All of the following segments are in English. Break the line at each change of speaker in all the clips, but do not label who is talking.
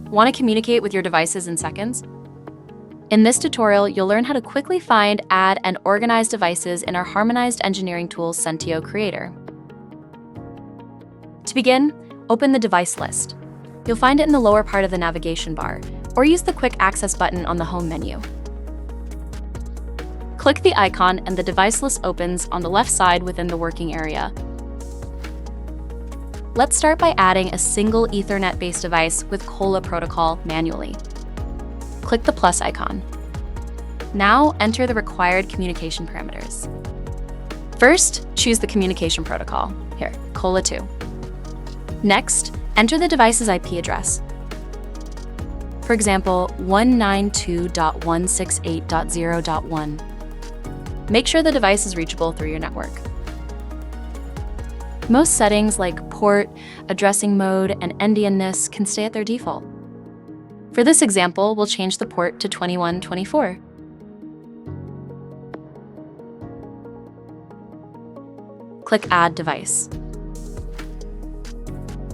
Want to communicate with your devices in seconds? In this tutorial, you'll learn how to quickly find, add, and organize devices in our harmonized engineering tool, Sentio Creator. To begin, open the device list. You'll find it in the lower part of the navigation bar, or use the quick access button on the home menu. Click the icon and the device list opens on the left side within the working area. Let's start by adding a single Ethernet-based device with COLA protocol manually. Click the plus icon. Now enter the required communication parameters. First, choose the communication protocol. Here, COLA 2. Next, enter the device's IP address. For example, 192.168.0.1. Make sure the device is reachable through your network. Most settings like port, addressing mode, and endianness can stay at their default. For this example, we'll change the port to 2124. Click Add Device.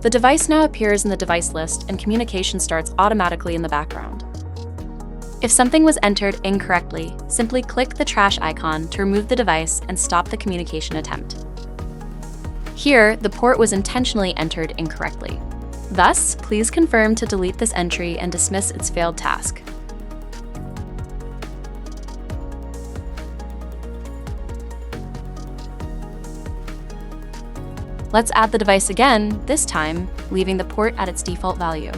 The device now appears in the device list and communication starts automatically in the background. If something was entered incorrectly, simply click the trash icon to remove the device and stop the communication attempt. Here, the port was intentionally entered incorrectly. Thus, please confirm to delete this entry and dismiss its failed task. Let's add the device again, this time leaving the port at its default value.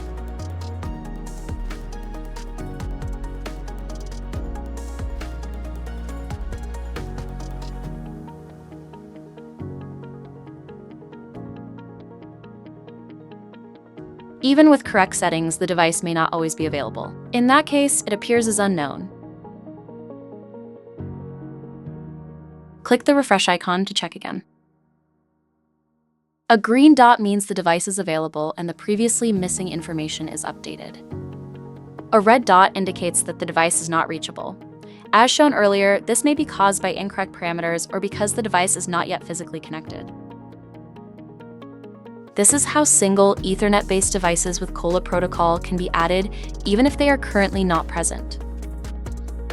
Even with correct settings, the device may not always be available. In that case, it appears as unknown. Click the refresh icon to check again. A green dot means the device is available and the previously missing information is updated. A red dot indicates that the device is not reachable. As shown earlier, this may be caused by incorrect parameters or because the device is not yet physically connected. This is how single Ethernet-based devices with COLA protocol can be added even if they are currently not present.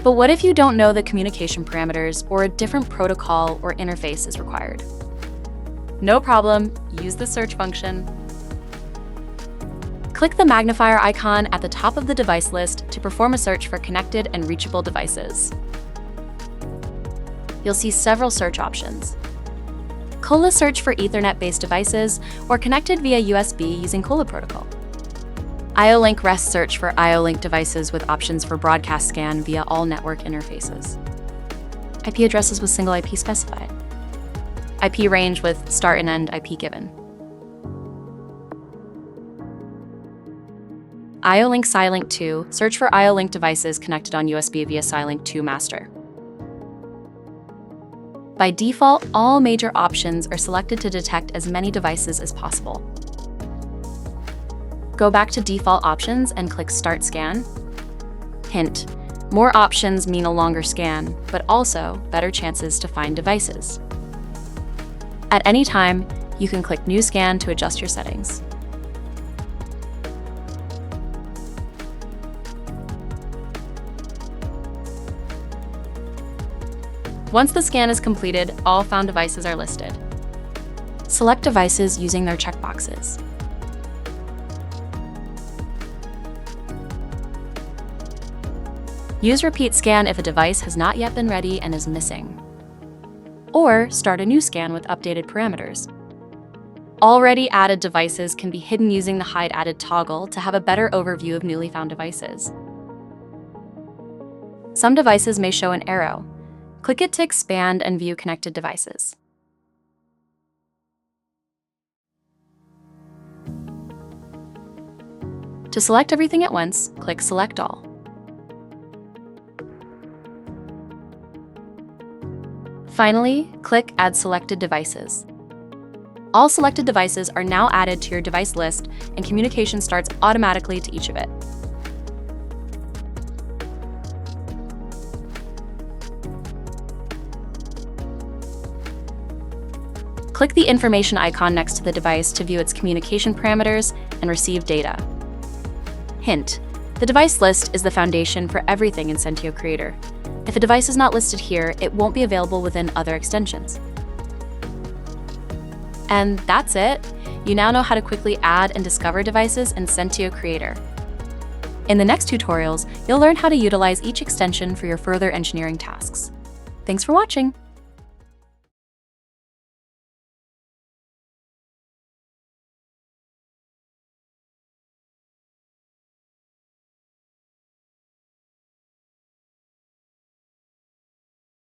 But what if you don't know the communication parameters or a different protocol or interface is required? No problem, use the search function. Click the magnifier icon at the top of the device list to perform a search for connected and reachable devices. You'll see several search options. COLA search for Ethernet-based devices or connected via USB using COLA protocol. IO-Link REST search for IO-Link devices with options for broadcast scan via all network interfaces. IP addresses with single IP specified. IP range with start and end IP given. IO-Link SILink 2 search for IO-Link devices connected on USB via SILink 2 master. By default, all major options are selected to detect as many devices as possible. Go back to default options and click Start Scan. Hint: more options mean a longer scan, but also better chances to find devices. At any time, you can click New Scan to adjust your settings. Once the scan is completed, all found devices are listed. Select devices using their checkboxes. Use Repeat Scan if a device has not yet been ready and is missing. Or start a new scan with updated parameters. Already added devices can be hidden using the Hide Added toggle to have a better overview of newly found devices. Some devices may show an arrow. Click it to expand and view connected devices. To select everything at once, click Select All. Finally, click Add Selected Devices. All selected devices are now added to your device list, and communication starts automatically to each of it. Click the information icon next to the device to view its communication parameters and receive data. Hint: the device list is the foundation for everything in Sentio Creator. If a device is not listed here, it won't be available within other extensions. And that's it. You now know how to quickly add and discover devices in Sentio Creator. In the next tutorials, you'll learn how to utilize each extension for your further engineering tasks. Thanks for watching!